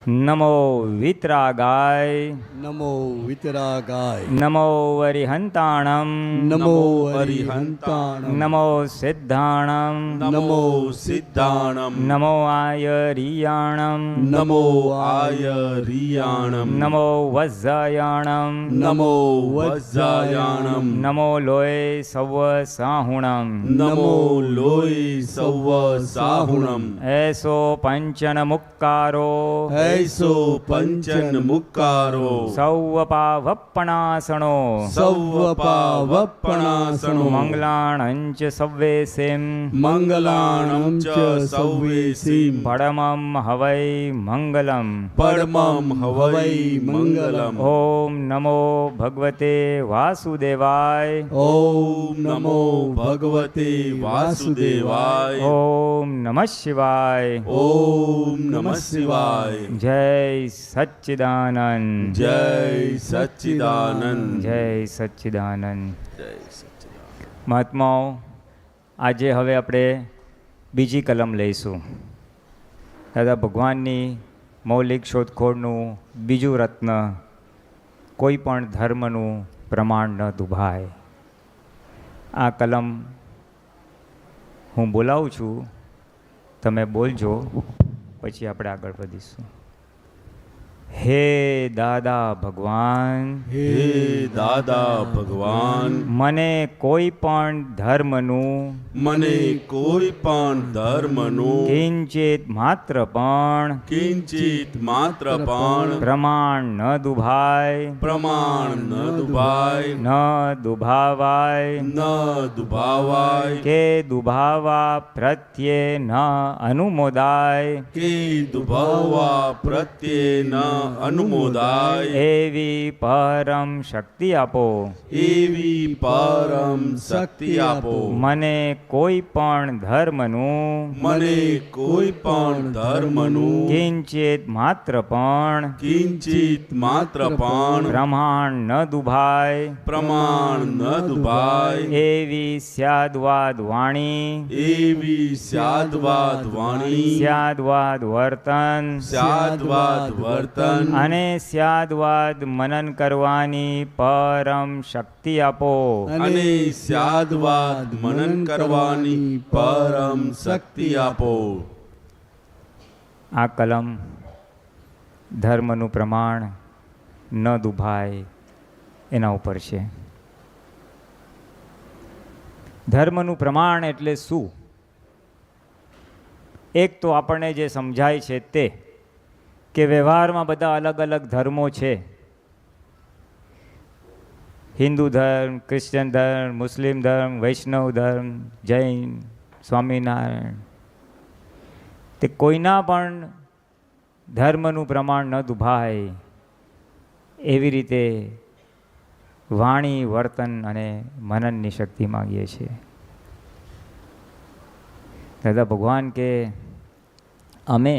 નમો વિતરાગાય, નમો વિતરાગાય, નમો અરિહંતાણમ, નમો અરિહંતાણમ, નમો સિદ્ધાણમ, નમો સિદ્ધાણમ, નમો આયરિયાણમ, નમો આયરિયાણમ, નમો વજ્જાયાણમ, નમો વજ્જાયાણમ, નમો લોય serve સાહુણમ, નમો લોય સૌવ સાહુણમ, એસો પંચન મુક્કારો, એસો પંચન મુક્કારો, સૌ પાવપણાસણો, સૌવ પાવપણાસણો, મંગલાણંચ સવ્વેસિમ, મંગલાણમ ચ સૌવેસીમ, પડમમ હવૈ મંગલમ, પરમમ હવૈ મંગલમ. ઓમ નમો ભગવતે વાસુદેવાય, ઓમ નમો ભગવતે વાસુદેવાય, ઓમ નમઃ શિવાય, ઓમ નમઃ શિવાય. જય સચ્ચિદાનંદ, જય સચ્ચિદાનંદ, જય સચ્ચિદાનંદ. જય સચ્ચિદાનંદ. મહાત્માઓ, આજે હવે આપણે બીજી કલમ લઈશું. દાદા ભગવાનની મૌલિક શોધખોળનું બીજું રત્ન, કોઈ પણ ધર્મનું પ્રમાણ ન દુભાય. આ કલમ હું બોલાવું છું, તમે બોલજો, પછી આપણે આગળ વધીશું. હે દાદા ભગવાન, હે દાદા ભગવાન, મને કોઈ પણ ધર્મનું, મને કોઈ પણ ધર્મનું કિંચિત માત્ર પણ કિંચિત માત્ર પણ પ્રમાણ ન દુભાય, પ્રમાણ ન દુભાય, ન દુભાવાય, ન દુભાવાય, કે દુભાવા પ્રત્યે ન અનુમોદાય, કે દુભાવવા પ્રત્યે ન અનુમોદાય, એવી પરમ શક્તિ આપો. એવી પરમ શક્તિ આપો. મને કોઈ પણ ધર્મનું, મને કોઈ પણ ધર્મનું કિંચિત માત્ર પણ કિંચિત માત્ર પણ પ્રમાણ ન દુભાય, પ્રમાણ ન દુભાય, એવી સ્યાદવાદ વાણી, એવી સ્યાદવાદ વાણી, સ્યાદવાદ વર્તન સ્યાદવાદ વર્તન અને સ્યાદવાદ મનન કરવાની પરમ શક્તિ આપો. અને સ્યાદવાદ મનન કરવાની પરમ શક્તિ આપો. આ કલમ ધર્મનું પ્રમાણ ન દુભાય એના ઉપર છે. ધર્મનું પ્રમાણ એટલે શું? એક તો આપણને જે સમજાય છે તે કે વ્યવહારમાં બધા અલગ અલગ ધર્મો છે. હિન્દુ ધર્મ, ક્રિશ્ચન ધર્મ, મુસ્લિમ ધર્મ, વૈષ્ણવ ધર્મ, જૈન, સ્વામિનારાયણ. તે કોઈના પણ ધર્મનું પ્રમાણ ન દુભાય એવી રીતે વાણી, વર્તન અને મનનની શક્તિ માગીએ છીએ. દાદા ભગવાન કે અમે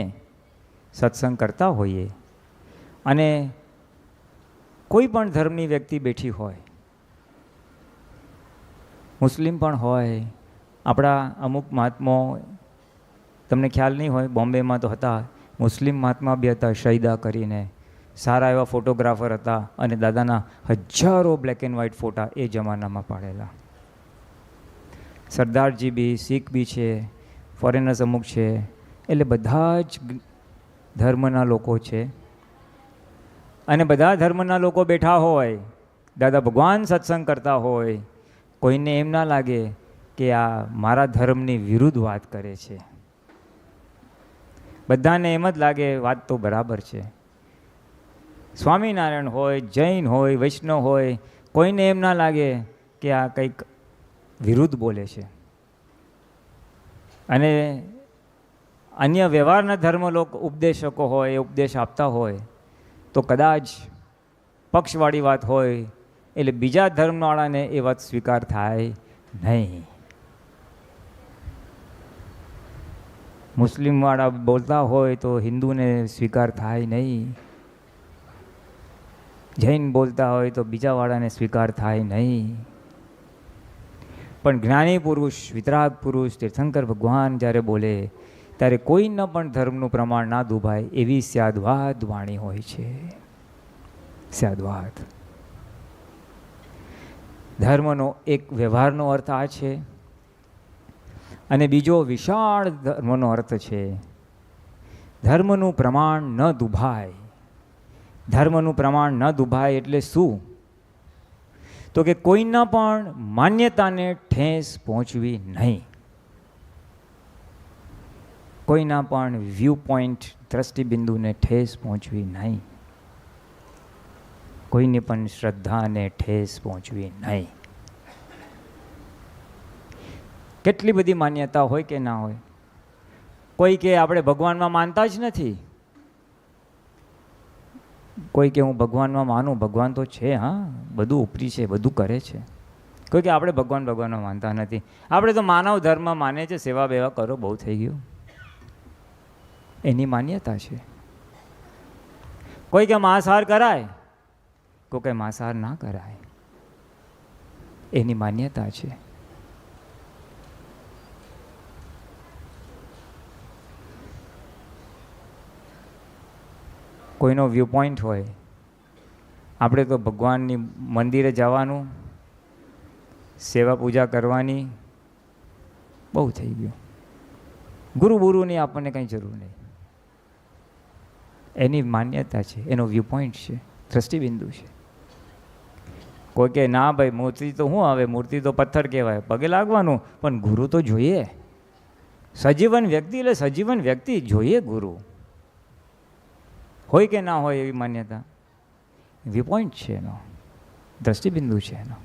સત્સંગ કરતા હોઈએ અને કોઈ પણ ધર્મની વ્યક્તિ બેઠી હોય, મુસ્લિમ પણ હોય, આપણા અમુક મહાત્માઓ, તમને ખ્યાલ નહીં હોય, બોમ્બેમાં તો હતા મુસ્લિમ મહાત્મા બી હતા, શહીદા કરીને સારા એવા ફોટોગ્રાફર હતા અને દાદાના હજારો બ્લેક એન્ડ વ્હાઇટ ફોટા એ જમાનામાં પાડેલા. સરદારજી બી, શીખ બી છે, ફોરેનર્સ અમુક છે, એટલે બધા જ ધર્મના લોકો છે. અને બધા ધર્મના લોકો બેઠા હોય, દાદા ભગવાન સત્સંગ કરતા હોય, કોઈને એમ ના લાગે કે આ મારા ધર્મની વિરુદ્ધ વાત કરે છે. બધાને એમ જ લાગે વાત તો બરાબર છે. સ્વામિનારાયણ હોય, જૈન હોય, વૈષ્ણવ હોય, કોઈને એમ ના લાગે કે આ કંઈક વિરુદ્ધ બોલે છે. અને અન્ય વ્યવહારના ધર્મ લોકો ઉપદેશકો હોય, એ ઉપદેશ આપતા હોય તો કદાચ પક્ષવાળી વાત હોય એટલે બીજા ધર્મવાળાને એ વાત સ્વીકાર થાય નહીં. મુસ્લિમવાળા બોલતા હોય તો હિન્દુને સ્વીકાર થાય નહીં, જૈન બોલતા હોય તો બીજાવાળાને સ્વીકાર થાય નહીં. પણ જ્ઞાની પુરુષ, વિતરાગ પુરુષ, તીર્થંકર ભગવાન જ્યારે બોલે ત્યારે કોઈના પણ ધર્મનું પ્રમાણ ના દુભાય એવી સ્યાદવાદ વાણી હોય છે. સ્યાદવાદ ધર્મનો એક વ્યવહારનો અર્થ આ છે, અને બીજો વિશાળ ધર્મનો અર્થ છે ધર્મનું પ્રમાણ ન દુભાય. ધર્મનું પ્રમાણ ન દુભાય એટલે શું? તો કે કોઈના પણ માન્યતાને ઠેસ પહોંચવી નહીં, કોઈના પણ વ્યૂ પોઈન્ટ દ્રષ્ટિબિંદુને ઠેસ પહોંચવી નહીં, કોઈની પણ શ્રદ્ધાને ઠેસ પહોંચવી નહીં. કેટલી બધી માન્યતા હોય કે ના હોય. કોઈ કે આપણે ભગવાનમાં માનતા જ નથી, કોઈ કે હું ભગવાનમાં માનું, ભગવાન તો છે, હા બધું ઉપરી છે, બધું કરે છે. કોઈ કે આપણે ભગવાનમાં માનતા નથી, આપણે તો માનવ ધર્મ માને છે, સેવા બેવા કરો બહુ થઈ ગયું, એની માન્યતા છે. કોઈ કે માંસાહાર કરાય, કોઈ કે માંસાહાર ના કરાય, એની માન્યતા છે. કોઈનો વ્યૂ પોઈન્ટ હોય, આપણે તો ભગવાનની મંદિરે જવાનું, સેવા પૂજા કરવાની, બહુ થઈ ગયું. ગુરુ બુરુની આપણને કંઈ જરૂર નહીં. એની માન્યતા છે, એનો વ્યૂ પોઈન્ટ છે, દ્રષ્ટિબિંદુ છે. કોઈ કે ના ભાઈ મૂર્તિ તો શું આવે, મૂર્તિ તો પથ્થર કહેવાય, પગે લાગવાનું, પણ ગુરુ તો જોઈએ. સજીવન વ્યક્તિ એટલે સજીવન વ્યક્તિ જોઈએ ગુરુ. હોય કે ના હોય એવી માન્યતા, વ્યૂ પોઈન્ટ છે એનો, દ્રષ્ટિબિંદુ છે એનો.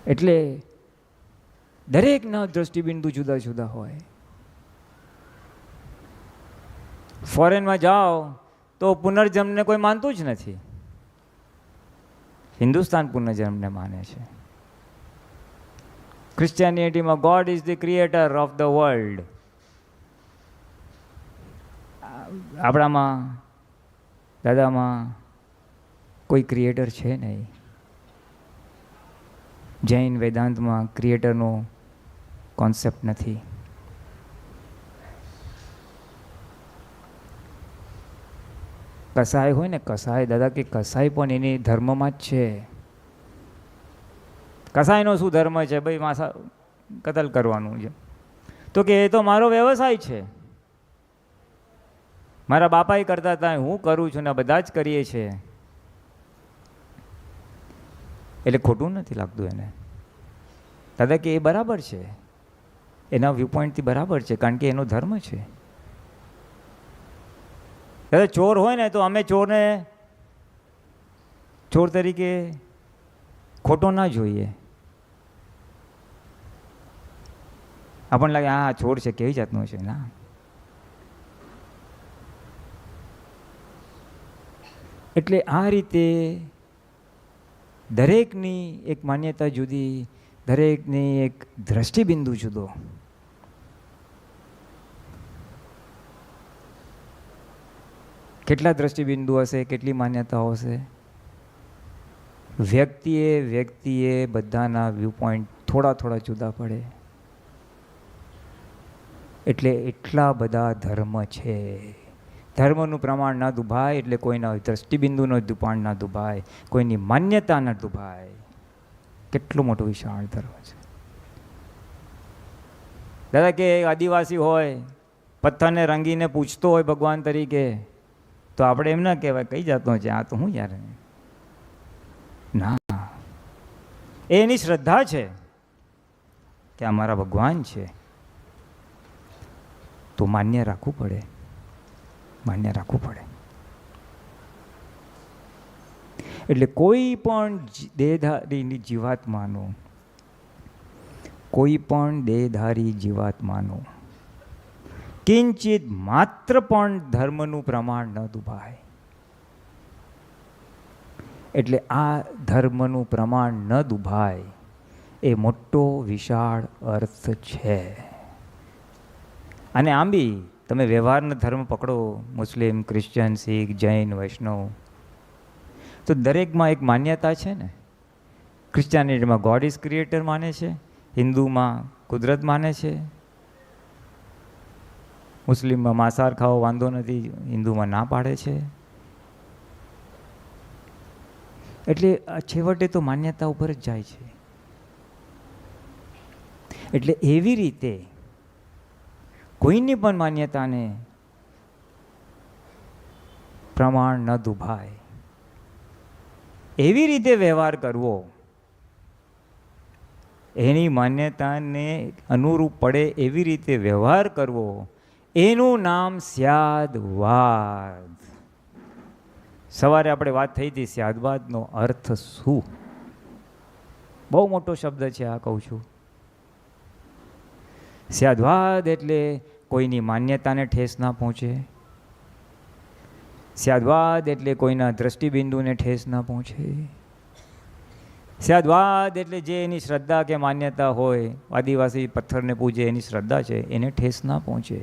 એટલે દરેકના દ્રષ્ટિબિંદુ જુદા જુદા હોય. ફોરેનમાં જાઓ તો પુનર્જન્મને કોઈ માનતું જ નથી. હિન્દુસ્તાન પુનર્જન્મને માને છે. ક્રિશ્ચિયાનિટીમાં God is the creator of the world. આપણામાં દાદામાં કોઈ ક્રિએટર છે નહીં. જૈન વેદાંતમાં ક્રિએટરનો કોન્સેપ્ટ નથી. કસાય હોય ને, કસાય દાદા કે કસાય પણ એની ધર્મમાં જ છે. કસાયનો શું ધર્મ છે ભાઈ? માસા કતલ કરવાનું છે. તો કે એ તો મારો વ્યવસાય છે, મારા બાપાએ કરતા હતા, હું કરું છું ને બધા જ કરીએ છીએ. એટલે ખોટું નથી લાગતું એને. દાદા કે એ બરાબર છે, એના વ્યૂ પોઈન્ટથી બરાબર છે, કારણ કે એનો ધર્મ છે. દાદા ચોર હોય ને તો અમે ચોરને ચોર તરીકે ખોટો ના જોઈએ. આપણને લાગે હા ચોર છે, કેવી જાતનો છે. ના, એટલે આ રીતે દરેકની એક માન્યતા જુદી, દરેકની એક દ્રષ્ટિબિંદુ જુદો. કેટલા દ્રષ્ટિબિંદુ હશે, કેટલી માન્યતાઓ હશે. વ્યક્તિએ બધાના વ્યૂ પોઈન્ટ થોડા થોડા જુદા પડે. એટલે એટલા બધા ધર્મ છે. ધર્મનું પ્રમાણ ના દુભાય એટલે કોઈના દ્રષ્ટિબિંદુનો દુપાણ ના દુભાય, કોઈની માન્યતા ના દુભાય. કેટલું મોટું વિશાળ ધર્મ છે. દાદા કે આદિવાસી હોય, પથ્થરને રંગીને પૂછતો હોય ભગવાન તરીકે, તો આપણે એમ ના કહેવાય કઈ જાતનો છે આ, તો હું યાર. ના, એની શ્રદ્ધા છે કે આ મારા ભગવાન છે, તો માન્ય રાખવું પડે, માન્ય રાખવું પડે. એટલે કોઈ પણ દેહધારી જીવાત્માનું, કોઈ પણ દેહધારી જીવાત્માનું કિંચિત માત્ર પણ ધર્મનું પ્રમાણ ન દુભાય. એટલે આ ધર્મનું પ્રમાણ ન દુભાય એ મોટો વિશાળ અર્થ છે. અને આમ બી તમે વ્યવહારના ધર્મ પકડો, મુસ્લિમ, ક્રિશ્ચિયન, શીખ, જૈન, વૈષ્ણવ, તો દરેકમાં એક માન્યતા છે ને. ક્રિશ્ચિયાનિટીમાં ગોડ ઇઝ ક્રિએટર માને છે, હિન્દુમાં કુદરત માને છે, મુસ્લિમમાં માંસાહાર ખાવો વાંધો નથી, હિન્દુમાં ના પાડે છે. એટલે આ છેવટે તો માન્યતા ઉપર જ જાય છે. એટલે એવી રીતે કોઈની પણ માન્યતાને પ્રમાણ ન દુભાય એવી રીતે વ્યવહાર કરવો, એની માન્યતાને અનુરૂપ પડે એવી રીતે વ્યવહાર કરવો, એનું નામ સ્યાદવાદ. સવારે આપણે વાત થઈ હતી સ્યાદવાદનો અર્થ શું. બહુ મોટો શબ્દ છે આ કહું છું. સ્યાદવાદ એટલે કોઈની માન્યતાને ઠેસ ના પહોંચે. સ્યાદવાદ એટલે કોઈના દ્રષ્ટિબિંદુને ઠેસ ના પહોંચે. સ્યાદવાદ એટલે જે એની શ્રદ્ધા કે માન્યતા હોય, આદિવાસી પથ્થરને પૂજે એની શ્રદ્ધા છે, એને ઠેસ ના પહોંચે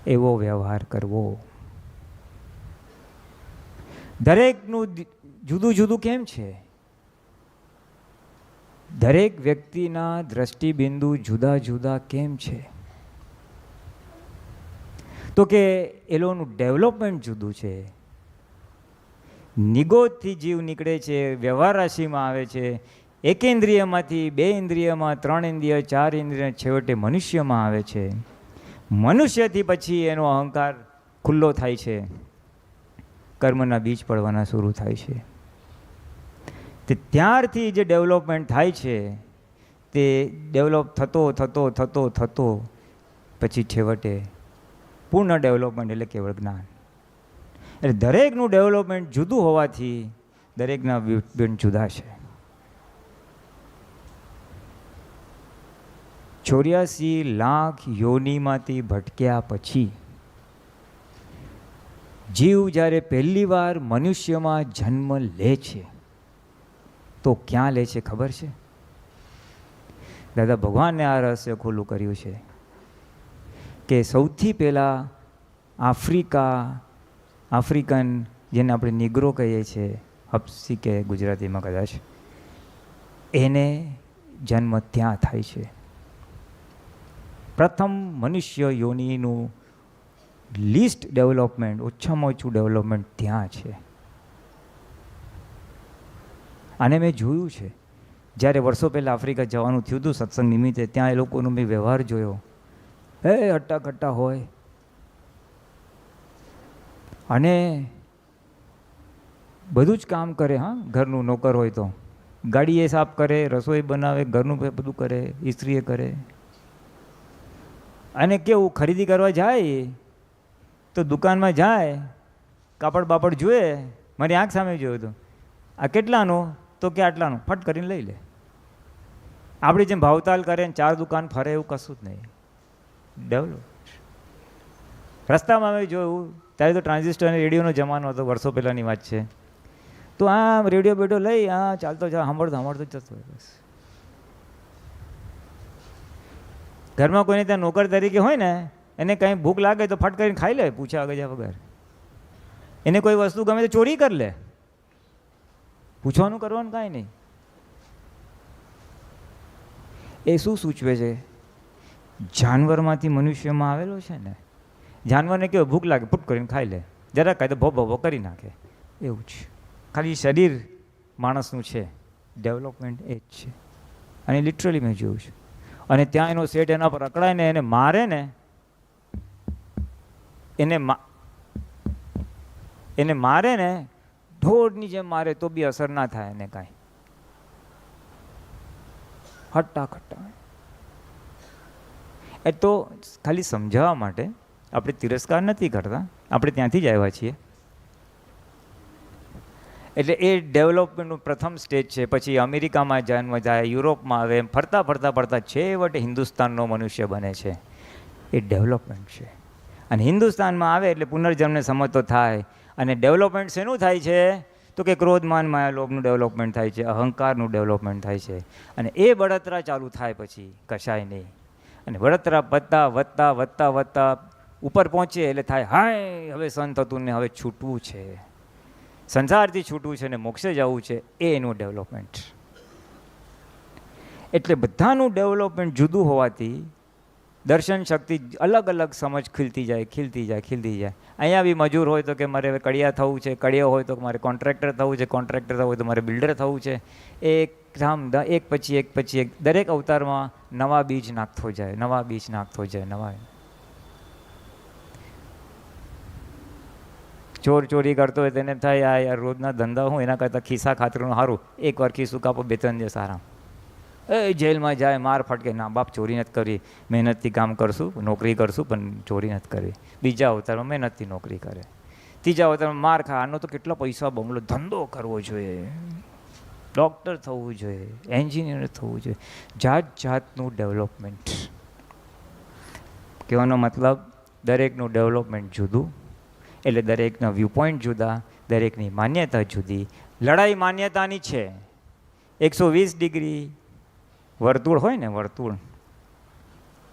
એવો વ્યવહાર કરવો. દરેકનું જુદું જુદું કેમ છે? દરેક વ્યક્તિના દ્રષ્ટિબિંદુ જુદા જુદા કેમ છે? તો કે એ લોકોનું ડેવલપમેન્ટ જુદું છે. નિગોદથી જીવ નીકળે છે, વ્યવહાર રાશિમાં આવે છે, એકેન્દ્રિયમાંથી 2 ઇન્દ્રિયમાં, 3 ઇન્દ્રિય, 4 ઇન્દ્રિય, છેવટે મનુષ્યમાં આવે છે. મનુષ્યથી પછી એનો અહંકાર ખુલ્લો થાય છે, કર્મના બીજ પડવાના શરૂ થાય છે. તે ત્યારથી જે ડેવલપમેન્ટ થાય છે તે ડેવલપ થતો થતો થતો થતો પછી છેવટે પૂર્ણ ડેવલપમેન્ટ એટલે કેવળ જ્ઞાન. એટલે દરેકનું ડેવલપમેન્ટ જુદું હોવાથી દરેકના વ્યૂ જુદા છે. 84 લાખ યોનિમાંથી ભટક્યા પછી જીવ જ્યારે પહેલી વાર મનુષ્યમાં જન્મ લે છે તો ક્યાં લે છે ખબર છે? દાદા ભગવાને આ રહસ્ય ખુલ્લું કર્યું છે કે સૌથી પહેલાં આફ્રિકન જેને આપણે નિગ્રો કહીએ છીએ, હપ્સી કે ગુજરાતીમાં કદાચ, એને જન્મ ત્યાં થાય છે. પ્રથમ મનુષ્ય યોનિનું લીસ્ટ ડેવલપમેન્ટ, ઓછામાં ઓછું ડેવલપમેન્ટ ત્યાં છે. અને મેં જોયું છે જ્યારે વર્ષો પહેલાં આફ્રિકા જવાનું થયું હતું સત્સંગ નિમિત્તે, ત્યાં એ લોકોનો મેં વ્યવહાર જોયો. હટ્ટા હોય અને બધું જ કામ કરે. હા, ઘરનું નોકર હોય તો ગાડી એ સાફ કરે, રસોઈ બનાવે, ઘરનું બધું કરે, ઇસ્ત્રી કરે. અને કેવું ખરીદી કરવા જાય તો દુકાનમાં જાય, કાપડ બાપડ જોઈએ, મારી આંખ સામે જોયું હતું, આ કેટલાનું? તો કે આટલાનું, ફટ કરીને લઈ લે. આપણી જેમ ભાવતાલ કરે ને 4 દુકાન ફરે એવું કશું જ નહીં. ડેવલપ. રસ્તામાં અમે જોયું ત્યારે તો ટ્રાન્ઝિસ્ટર અને રેડિયોનો જમાનો હતો, વર્ષો પહેલાંની વાત છે. તો આ રેડિયો બેડો લઈ ચાલતો સાંભળતો જતો હોય. બસ ઘરમાં કોઈને ત્યાં નોકર તરીકે હોય ને, એને કંઈ ભૂખ લાગે તો ફટ કરીને ખાઈ લે, પૂછ્યા ગજ્યા વગર. એને કોઈ વસ્તુ ગમે તો ચોરી કરી લે, પૂછવાનું કરવાનું કાંઈ નહીં. એ શું સૂચવે છે? જાનવરમાંથી મનુષ્યમાં આવેલો છે ને. જાનવરને કેવો ભૂખ લાગે ફૂટ કરીને ખાઈ લે, જરાક ખાય તો ભો કરી નાખે. એવું જ ખાલી શરીર માણસનું છે, ડેવલપમેન્ટ એ જ છે. અને લિટરલી મેં જોયું છે. અને ત્યાં એનો સેટ એના પર અકળાય ને એને મારે ને, એને મારે ને ઢોરની જેમ મારે તો બી અસર ના થાય એને કાંઈ. હટ્ટા. એ તો ખાલી સમજાવવા માટે, આપણે તિરસ્કાર નથી કરતા, આપણે ત્યાંથી જ આવ્યા છીએ. એટલે એ ડેવલપમેન્ટનું પ્રથમ સ્ટેજ છે. પછી અમેરિકામાં જન્મ જાય, યુરોપમાં આવે, એમ ફરતા છેવટે હિન્દુસ્તાનનો મનુષ્ય બને છે. એ ડેવલપમેન્ટ છે. અને હિન્દુસ્તાનમાં આવે એટલે પુનર્જન્મને સમજતો થાય. અને ડેવલપમેન્ટ શેનું થાય છે? તો કે ક્રોધ, માન, માયા, લોભનું ડેવલપમેન્ટ થાય છે, અહંકારનું ડેવલપમેન્ટ થાય છે. અને એ બળતરા ચાલુ થાય પછી કશાય નહીં. અને બળતરા વધતા ઉપર પહોંચે એટલે થાય હાય હવે સહન થતું ને હવે છૂટવું છે, સંસારથી છૂટવું છે ને મોક્ષે જવું છે. એ એનું ડેવલપમેન્ટ. એટલે બધાનું ડેવલપમેન્ટ જુદું હોવાથી દર્શન શક્તિ અલગ અલગ સમજ ખીલતી જાય. અહીંયા બી મજૂર હોય તો કે મારે હવે કડિયા થવું છે, કડિયો હોય તો મારે કોન્ટ્રાક્ટર થવું છે, કોન્ટ્રાક્ટર થવું હોય તો મારે બિલ્ડર થવું છે. એક પછી એક દરેક અવતારમાં નવા બીજ નાખતો જાય. ચોરી કરતો હોય તેને થાય આ યાર રોજના ધંધા હું એના કરતાં ખિસ્સા ખાતરનું સારું, એકવાર ખિસ્સું કાપો 2-3 દિવસ આરામ. જેલમાં જાય, માર ફટકે, ના બાપ ચોરી નથી કરી, મહેનતથી કામ કરશું, નોકરી કરશું, પણ ચોરી નથી કરવી. બીજા અવતારમાં મહેનતથી નોકરી કરે. ત્રીજા અવતારમાં માર ખા, આનો તો કેટલા પૈસા બંગલો, ધંધો કરવો જોઈએ, ડૉક્ટર થવું જોઈએ, એન્જિનિયર થવું જોઈએ. જાતનું ડેવલપમેન્ટ. કહેવાનો મતલબ દરેકનું ડેવલપમેન્ટ જુદું, એટલે દરેકના વ્યૂ પોઈન્ટ જુદા, દરેકની માન્યતા જુદી. લડાઈ માન્યતાની છે. 120 ડિગ્રી વર્તુળ હોય ને, વર્તુળ,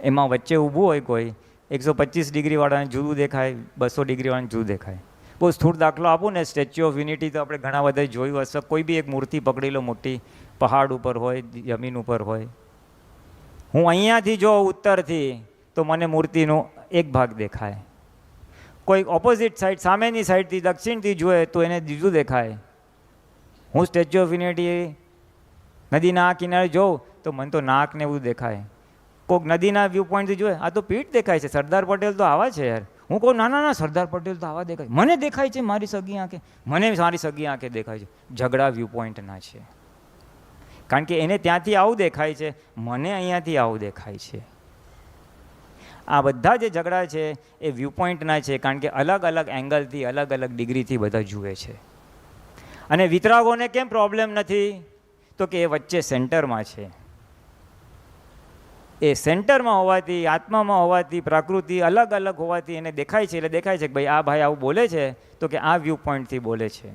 એમાં વચ્ચે ઊભું હોય કોઈ, 125 ડિગ્રીવાળાને જુદું દેખાય, 200 ડિગ્રીવાળાને જુદું દેખાય. બહુ સ્થૂળ દાખલો આપું ને, સ્ટેચ્યુ ઓફ યુનિટી તો આપણે ઘણા બધા જોયું હશે. કોઈ બી એક મૂર્તિ પકડી લો, મોટી પહાડ ઉપર હોય, જમીન ઉપર હોય. હું અહીંયાથી જો ઉત્તરથી તો મને મૂર્તિનો એક ભાગ દેખાય. કોઈ ઓપોઝિટ સાઈડ, સામેની સાઈડથી દક્ષિણથી જોઈએ તો એને જુદું દેખાય. હું સ્ટેચ્યુ ઓફ યુનિટી નદીના કિનારે જોઉં તો મને તો નાક ને એવું દેખાય. કોઈક નદીના વ્યૂ પોઈન્ટથી જોઈએ, આ તો પીઠ દેખાય છે, સરદાર પટેલ તો આવા છે યાર. હું કહું ના સરદાર પટેલ તો આવા દેખાય, મને દેખાય છે મારી સગી આંખે, મને મારી સગી આંખે દેખાય છે. ઝઘડા વ્યૂ પોઈન્ટના છે, કારણ કે એને ત્યાંથી આવું દેખાય છે, મને અહીંયાથી આવું દેખાય છે. આ બધા જે ઝઘડા છે એ વ્યૂ પોઈન્ટના છે, કારણ કે અલગ અલગ એંગલથી, અલગ અલગ ડિગ્રીથી બધા જુએ છે. અને વિતરાગોને કેમ પ્રોબ્લેમ નથી? તો કે એ વચ્ચે સેન્ટરમાં છે. એ સેન્ટરમાં હોવાથી, આત્મામાં હોવાથી, પ્રકૃતિ અલગ અલગ હોવાથી એને દેખાય છે. એટલે દેખાય છે કે ભાઈ આ ભાઈ આવું બોલે છે તો કે આ વ્યૂ પોઈન્ટથી બોલે છે.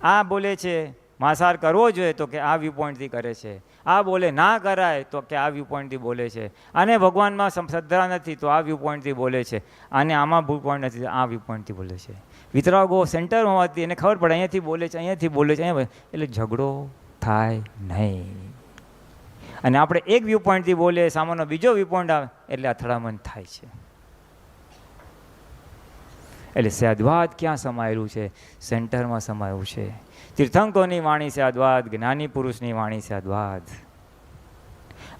આ બોલે છે માંસાહાર કરવો જોઈએ તો કે આ વ્યૂ પોઈન્ટથી કરે છે. આ બોલે ના કરાય તો કે આ વ્યૂ પોઈન્ટથી બોલે છે. આને ભગવાનમાં શ્રદ્ધા નથી તો આ વ્યૂ પોઈન્ટથી બોલે છે. આને આમાં વ્યૂ પોઈન્ટ નથી આ વ્યૂ પોઈન્ટથી બોલે છે. વિતરાગો સેન્ટર હોવાથી એને ખબર પડે અહીંયાથી બોલે છે, અહીંયાથી બોલે છે, અહીંયા, એટલે ઝઘડો થાય નહીં. અને આપણે એક વ્યૂ પોઈન્ટથી બોલીએ, સામાનો બીજો વ્યૂ પોઈન્ટ આવે એટલે અથડામણ થાય છે. એટલે સ્યાદ્વાદ ક્યાં સમાયેલું છે? સેન્ટરમાં સમાયેલું છે. તીર્થંકોની વાણી સ્યાદ્વાદ, જ્ઞાની પુરુષની વાણી સ્યાદ્વાદ.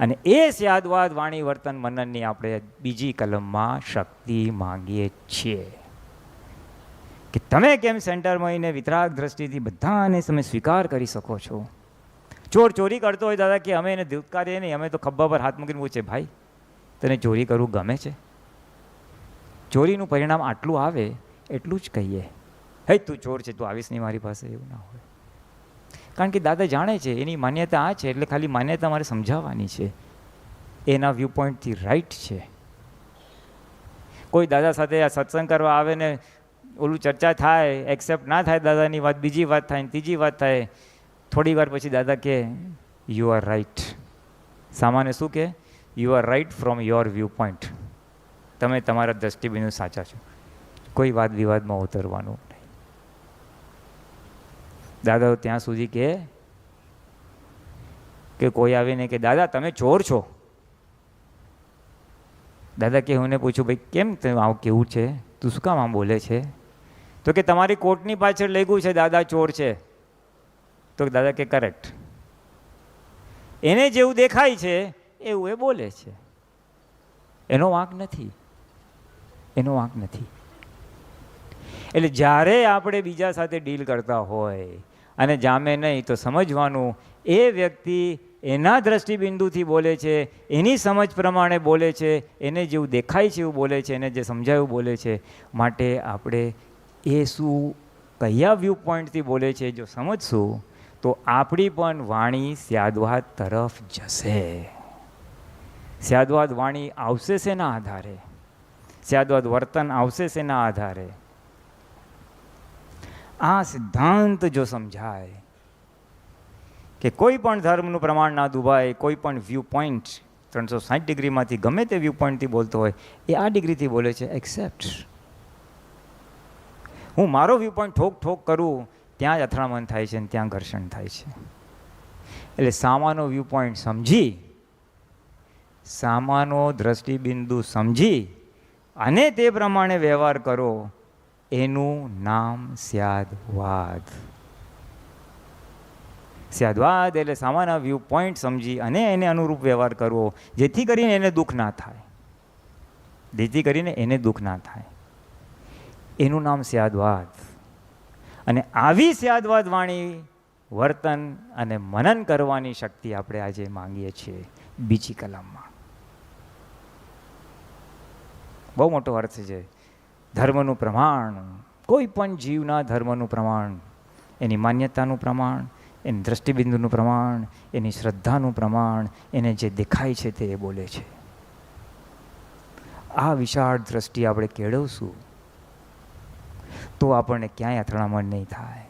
અને એ સ્યાદ્વાદ વાણી વર્તન મનનની આપણે બીજી કલમમાં શક્તિ માંગીએ છીએ કે તમે કેમ સેન્ટરમાં આવીને વિતરાગ દ્રષ્ટિથી બધાને તમે સ્વીકાર કરી શકો છો. ચોરી કરતો હોય દાદા કે અમે એને ધૂતકારીએ નહીં, અમે તો ખભા પર હાથ મૂકીને પૂછે, ભાઈ તને ચોરી કરવું ગમે છે? ચોરીનું પરિણામ આટલું આવે એટલું જ કહીએ, હે તું ચોર છે, તું આવીશ નહીં મારી પાસે, એવું ના હોય. કારણ કે દાદા જાણે છે એની માન્યતા આ છે, એટલે ખાલી માન્યતા મારે સમજાવવાની છે. એના વ્યૂ પોઈન્ટથી રાઈટ છે. કોઈ દાદા સાથે આ સત્સંગ કરવા આવે ને ઓલું ચર્ચા થાય, એક્સેપ્ટ ના થાય દાદાની વાત, બીજી વાત થાય, ત્રીજી વાત થાય, થોડી વાર પછી દાદા કહે યુ આર રાઈટ. સામાન્ય શું કહે? You are right from your view point. તમે તમારા દ્રષ્ટિબિંદુ સાચા છો. કોઈ વાદ વિવાદમાં ઉતરવાનું નહીં. દાદા ત્યાં સુધી કે કોઈ આવીને કે દાદા તમે ચોર છો. દાદા કે હું પૂછું ભાઈ કેમ તમે આવું કેવું છે, તું શું કામ આમ બોલે છે? તો કે તમારી કોટની પાછળ લખ્યું છે દાદા ચોર છે. તો દાદા કે કરેક્ટ. એને જેવું દેખાય છે એવું એ બોલે છે, એનો વાંક નથી, એનો વાંક નથી. એટલે જ્યારે આપણે બીજા સાથે ડીલ કરતા હોય અને જામે નહીં તો સમજવાનું એ વ્યક્તિ એના દ્રષ્ટિબિંદુથી બોલે છે, એની સમજ પ્રમાણે બોલે છે, એને જેવું દેખાય છે એવું બોલે છે, એને જે સમજાયું બોલે છે. માટે આપણે એ શું કયા વ્યૂ પોઈન્ટથી બોલે છે જો સમજશું તો આપણી પણ વાણી સ્યાદ્વાદ તરફ જશે. સ્યાદ્વાદ વાણી આવશે શેના આધારે? સ્યાદ્વાદ વર્તન આવશે શેના આધારે? આ સિદ્ધાંત જો સમજાય કે કોઈ પણ ધર્મનું પ્રમાણ ના દુભાય, કોઈ પણ વ્યૂ પોઈન્ટ 360 ડિગ્રીમાંથી ગમે તે વ્યૂ પોઈન્ટથી બોલતો હોય એ આ ડિગ્રીથી બોલે છે, એક્સેપ્ટ. હું મારો વ્યૂ પોઈન્ટ ઠોક કરું ત્યાં જ અથડામણ થાય છે અને ત્યાં ઘર્ષણ થાય છે. એટલે સામાનો વ્યૂ પોઈન્ટ સમજી સામાનો દ્રષ્ટિબિંદુ સમજી અને તે પ્રમાણે વ્યવહાર કરો, એનું નામ સ્યાદવાદ. સ્યાદવાદ એટલે સામાના વ્યૂ પોઈન્ટ સમજી અને એને અનુરૂપ વ્યવહાર કરવો, જેથી કરીને એને દુઃખ ના થાય, એનું નામ સ્યાદવાદ. અને આવી સ્યાદવાદ વાણી, વર્તન અને મનન કરવાની શક્તિ આપણે આજે માંગીએ છીએ બીજી કલમમાં. બહુ મોટો અર્થ છે. ધર્મનું પ્રમાણ, કોઈ પણ જીવના ધર્મનું પ્રમાણ, એની માન્યતાનું પ્રમાણ, એની દ્રષ્ટિબિંદુનું પ્રમાણ, એની શ્રદ્ધાનું પ્રમાણ, એને જે દેખાય છે તે એ બોલે છે. આ વિશાળ દ્રષ્ટિ આપણે કેળવશું તો આપણને ક્યાંય અથડામણ નહીં થાય.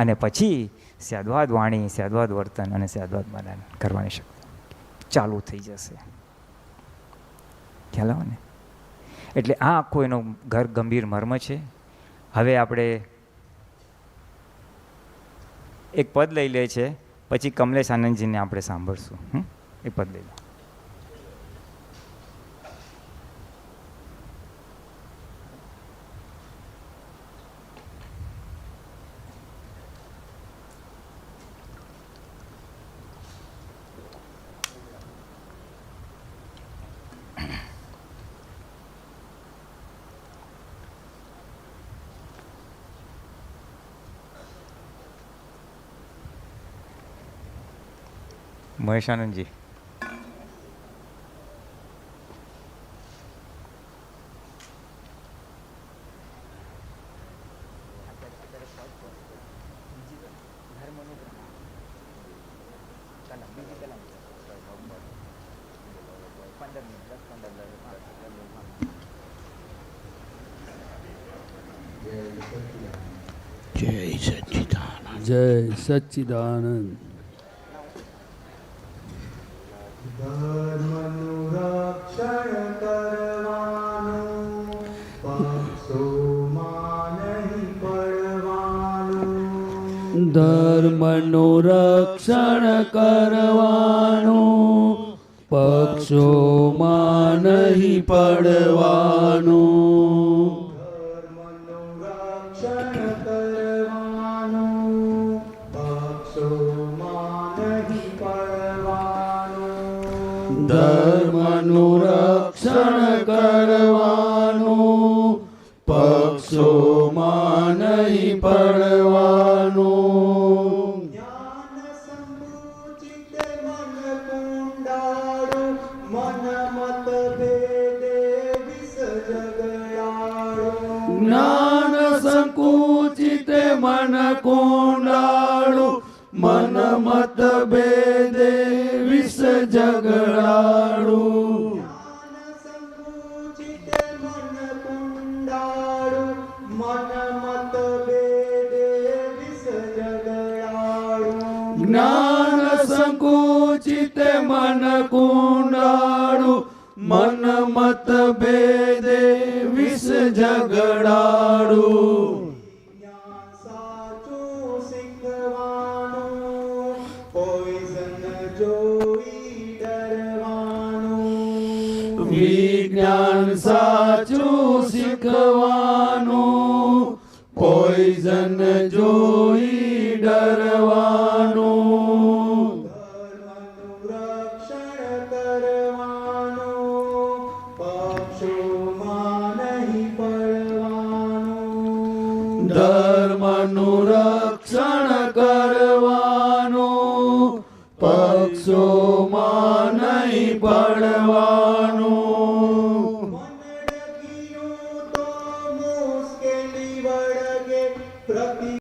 અને પછી સ્યાદવાદ વાણી, સ્યાદવાદ વર્તન અને સ્યાદવાદ મનન કરવાની શક્તિ ચાલુ થઈ જશે. ખ્યાલ આવે ને? એટલે આ આખો એનો ગંભીર મર્મ છે. હવે આપણે એક પદ લઈ લે છે, પછી કમલેશ આનંદજીને આપણે સાંભળશું. એ પદ લઈ લો. મહેશાનંદજી. જય સચ્ચિદાનંદ. ધર્મનું રક્ષણ કરવાનું, પક્ષોમાં નહીં પડવાનું. ધર્મનું રક્ષણ કરવાનું, પક્ષોમાં નહીં પડવાનું. ધર્મનું રક્ષણ કરવાનું, પક્ષોમાં નહીં પડવાનું. ધર્મનું રક્ષણ કરવાનું, પક્ષોમાં નહીં પડવાનું. જ્ઞાન સંકુચિત મન કુંડાળું, મન મત ભેદે વિષ ઝઘડાળું. જ્ઞાન સંકુચિત મન કુંડાળું, મન મત ભેદે વિષ ઝઘડાળું. જ્ઞાન સંકુચિત મન કુંડાળું, મન મત ભેદે વિષ ઝઘડાળું. જ્ઞાન સાચું શીખવાનું, પોઈઝન જોઈ ડરવાનું. વિજ્ઞાન સાચું શીખવાનું, પોઈઝન જોઈ ડરવાનું. ધર્મનું રક્ષણ કરવાનું, પક્ષોમાં નહીં પડવાનું. ધર્મનું રક્ષણ કરવાનું, પક્ષોમાં નહીં પડવાનું.